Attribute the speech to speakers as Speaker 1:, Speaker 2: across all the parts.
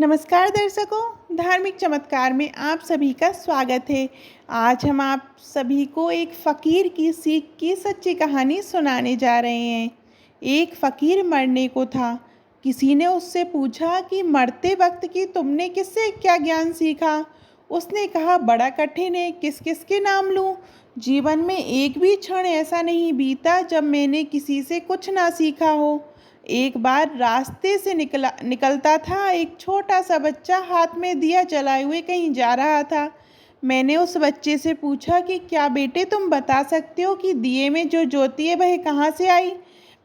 Speaker 1: नमस्कार दर्शकों, धार्मिक चमत्कार में आप सभी का स्वागत है। आज हम आप सभी को एक फ़कीर की सीख की सच्ची कहानी सुनाने जा रहे हैं। एक फ़कीर मरने को था। किसी ने उससे पूछा कि मरते वक्त की तुमने किससे क्या ज्ञान सीखा। उसने कहा, बड़ा कठिन है, किस किस के नाम लूँ। जीवन में एक भी क्षण ऐसा नहीं बीता जब मैंने किसी से कुछ ना सीखा हो। एक बार रास्ते से निकलता था एक छोटा सा बच्चा हाथ में दिया जलाए हुए कहीं जा रहा था। मैंने उस बच्चे से पूछा कि क्या बेटे तुम बता सकते हो कि दिए में जो ज्योति है वह कहाँ से आई।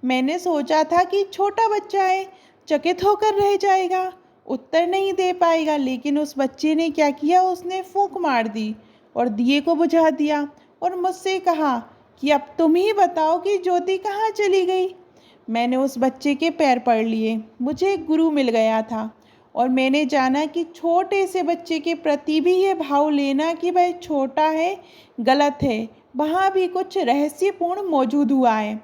Speaker 1: मैंने सोचा था कि छोटा बच्चा है, चकित होकर रह जाएगा, उत्तर नहीं दे पाएगा, लेकिन उस बच्चे ने क्या किया, उसने फूंक मार दी और दिए को बुझा दिया और मुझसे कहा कि अब तुम ही बताओ कि ज्योति कहाँ चली गई। मैंने उस बच्चे के पैर पकड़ लिए। मुझे एक गुरु मिल गया था और मैंने जाना कि छोटे से बच्चे के प्रति भी ये भाव लेना कि वह छोटा है गलत है। वहाँ भी कुछ रहस्यपूर्ण मौजूद हुआ है,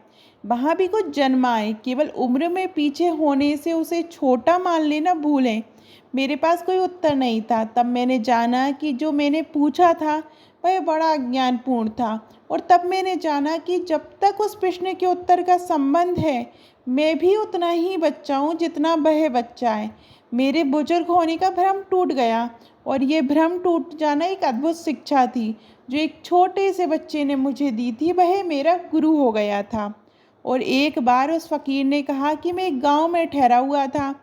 Speaker 1: वहाँ भी कुछ जन्मा है। केवल उम्र में पीछे होने से उसे छोटा मान लेना भूलें। मेरे पास कोई उत्तर नहीं था। तब मैंने जाना कि जो मैंने पूछा था वह बड़ा अज्ञानपूर्ण था। और तब मैंने जाना कि जब तक उस प्रश्न के उत्तर का संबंध है, मैं भी उतना ही बच्चा हूँ जितना वह बच्चा है। मेरे बुजुर्ग होने का भ्रम टूट गया और ये भ्रम टूट जाना एक अद्भुत शिक्षा थी जो एक छोटे से बच्चे ने मुझे दी थी। वह मेरा गुरु हो गया था। और एक बार उस फ़कीर ने कहा कि मैं एक गांव में ठहरा हुआ था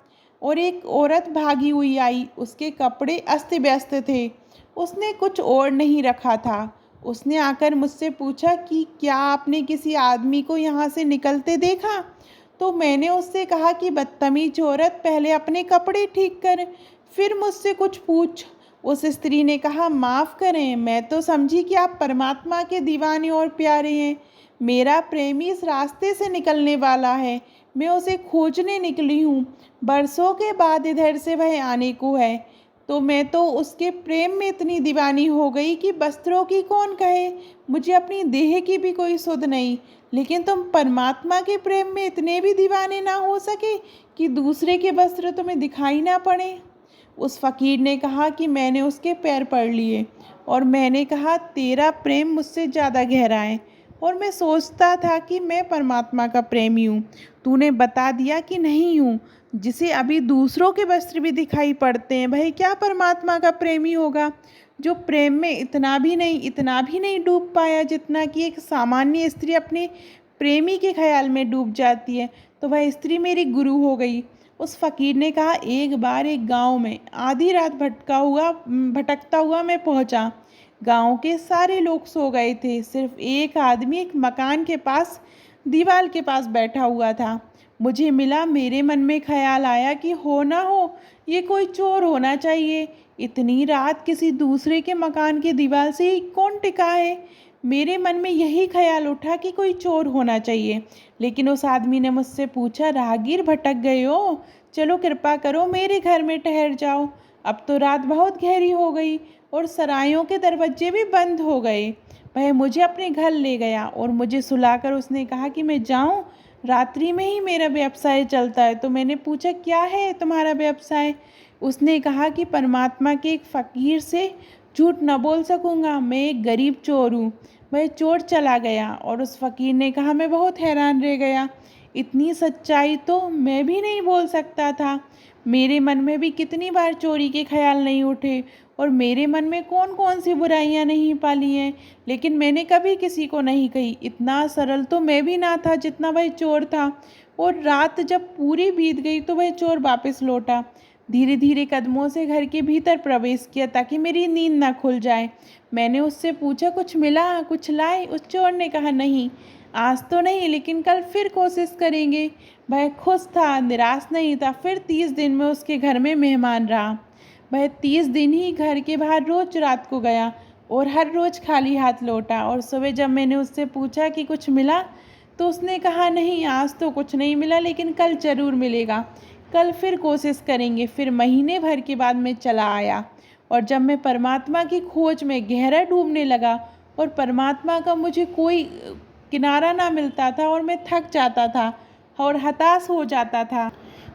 Speaker 1: और एक औरत भागी हुई आई। उसके कपड़े अस्त व्यस्त थे, उसने कुछ और नहीं रखा था। उसने आकर मुझसे पूछा कि क्या आपने किसी आदमी को यहाँ से निकलते देखा। तो मैंने उससे कहा कि बदतमीज औरत, पहले अपने कपड़े ठीक कर, फिर मुझसे कुछ पूछ। उस स्त्री ने कहा, माफ़ करें, मैं तो समझी कि आप परमात्मा के दीवाने और प्यारे हैं। मेरा प्रेमी इस रास्ते से निकलने वाला है, मैं उसे खोजने निकली हूँ। बरसों के बाद इधर से वह आने को है। तो मैं तो उसके प्रेम में इतनी दीवानी हो गई कि वस्त्रों की कौन कहे, मुझे अपनी देह की भी कोई सुध नहीं। लेकिन तुम परमात्मा के प्रेम में इतने भी दीवाने ना हो सके कि दूसरे के वस्त्र तुम्हें दिखाई ना पड़े। उस फ़कीर ने कहा कि मैंने उसके पैर पकड़ लिए और मैंने कहा, तेरा प्रेम मुझसे ज़्यादा गहरा है और मैं सोचता था कि मैं परमात्मा का प्रेमी हूँ। तूने बता दिया कि नहीं हूँ। जिसे अभी दूसरों के वस्त्र भी दिखाई पड़ते हैं, वह क्या परमात्मा का प्रेमी होगा, जो प्रेम में इतना भी नहीं डूब पाया जितना कि एक सामान्य स्त्री अपने प्रेमी के ख्याल में डूब जाती है। तो वह स्त्री मेरी गुरु हो गई। उस फ़कीर ने कहा, एक बार एक गांव में आधी रात भटकता हुआ मैं पहुंचा। गांव के सारे लोग सो गए थे, सिर्फ एक आदमी एक मकान के पास दीवार के पास बैठा हुआ था। मुझे मिला, मेरे मन में ख्याल आया कि हो ना हो ये कोई चोर होना चाहिए। इतनी रात किसी दूसरे के मकान के दीवार से ही कौन टिका है। मेरे मन में यही ख्याल उठा कि कोई चोर होना चाहिए। लेकिन उस आदमी ने मुझसे पूछा, राहगीर भटक गए हो, चलो कृपा करो मेरे घर में ठहर जाओ। अब तो रात बहुत गहरी हो गई और सरायों के दरवाजे भी बंद हो गए। वह मुझे अपने घर ले गया और मुझे सुलाकर उसने कहा कि मैं जाऊं, रात्रि में ही मेरा व्यवसाय चलता है। तो मैंने पूछा, क्या है तुम्हारा व्यवसाय। उसने कहा कि परमात्मा के एक फ़कीर से झूठ न बोल सकूँगा, मैं एक गरीब चोर हूँ। वह चोर चला गया और उस फ़कीर ने कहा, मैं बहुत हैरान रह गया, इतनी सच्चाई तो मैं भी नहीं बोल सकता था। मेरे मन में भी कितनी बार चोरी के ख्याल नहीं उठे और मेरे मन में कौन कौन सी बुराइयां नहीं पाली हैं, लेकिन मैंने कभी किसी को नहीं कही। इतना सरल तो मैं भी ना था जितना वह चोर था। और रात जब पूरी बीत गई तो वह चोर वापस लौटा। धीरे धीरे कदमों से घर के भीतर प्रवेश किया ताकि मेरी नींद ना खुल जाए। मैंने उससे पूछा, कुछ मिला, कुछ लाए। उस चोर ने कहा, नहीं, आज तो नहीं, लेकिन कल फिर कोशिश करेंगे। वह खुश था, निराश नहीं था। फिर 30 दिन में उसके घर में मेहमान रहा। वह 30 दिन ही घर के बाहर रोज रात को गया और हर रोज खाली हाथ लौटा। और सुबह जब मैंने उससे पूछा कि कुछ मिला, तो उसने कहा, नहीं, आज तो कुछ नहीं मिला, लेकिन कल ज़रूर मिलेगा, कल फिर कोशिश करेंगे। फिर महीने भर के बाद मैं चला आया और जब मैं परमात्मा की खोज में गहरा डूबने लगा और परमात्मा का मुझे कोई किनारा ना मिलता था और मैं थक जाता था और हताश हो जाता था,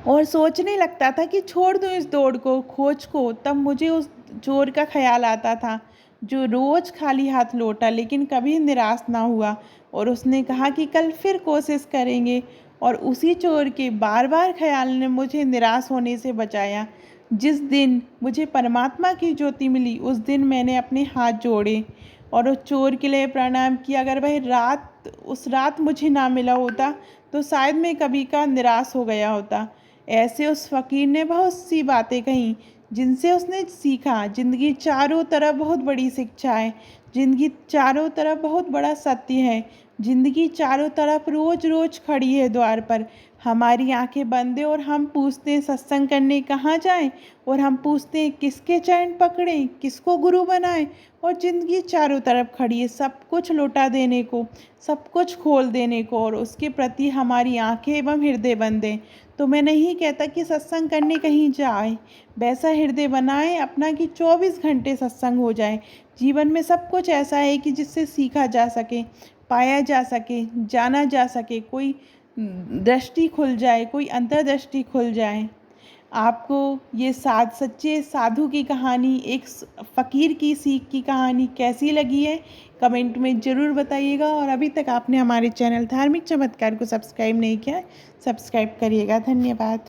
Speaker 1: और सोचने लगता था कि छोड़ दूँ इस दौड़ को, खोज को। तब मुझे उस चोर का ख़्याल आता था, जो रोज़ खाली हाथ लौटा लेकिन कभी निराश ना हुआ, और उसने कहा कि कल फिर कोशिश करेंगे। और उसी चोर के बार-बार ख़्याल ने मुझे निराश होने से बचाया। जिस दिन मुझे परमात्मा की ज्योति मिली, उस दिन मैंने अपने हाथ जोड़े और उस चोर के लिए प्रणाम किया। अगर वह उस रात मुझे ना मिला होता, तो शायद मैं कभी का निराश हो गया होता। ऐसे उस फ़कीर ने बहुत सी बातें कहीं, जिनसे उसने सीखा। ज़िंदगी चारों तरफ बहुत बड़ी शिक्षा है। ज़िंदगी चारों तरफ बहुत बड़ा सत्य है। ज़िंदगी चारों तरफ रोज़-रोज़ खड़ी है द्वार पर। हमारी आँखें बंद हैं और हम पूछते हैं सत्संग करने कहाँ जाएँ? और हम पूछते हैं किसके चरण पकड़ें, किसको गुरु बनाएँ? और ज़िंदगी चारों तरफ खड़ी है, सब कुछ लौटा देने को, सब कुछ खोल देने को, और उसके प्रति हमारी आँखें एवं हृदय बंद हैं। तो मैं नहीं कहता कि सत्संग करने कहीं जाए, वैसा हृदय बनाएं अपना कि 24 घंटे सत्संग हो जाए। जीवन में सब कुछ ऐसा है कि जिससे सीखा जा सके, पाया जा सके, जाना जा सके, कोई दृष्टि खुल जाए, कोई अंतर्दृष्टि खुल जाए। आपको ये सच्चे साधु की कहानी, एक फ़कीर की सीख की कहानी कैसी लगी है, कमेंट में ज़रूर बताइएगा। और अभी तक आपने हमारे चैनल धार्मिक चमत्कार को सब्सक्राइब नहीं किया, सब्सक्राइब करिएगा। धन्यवाद।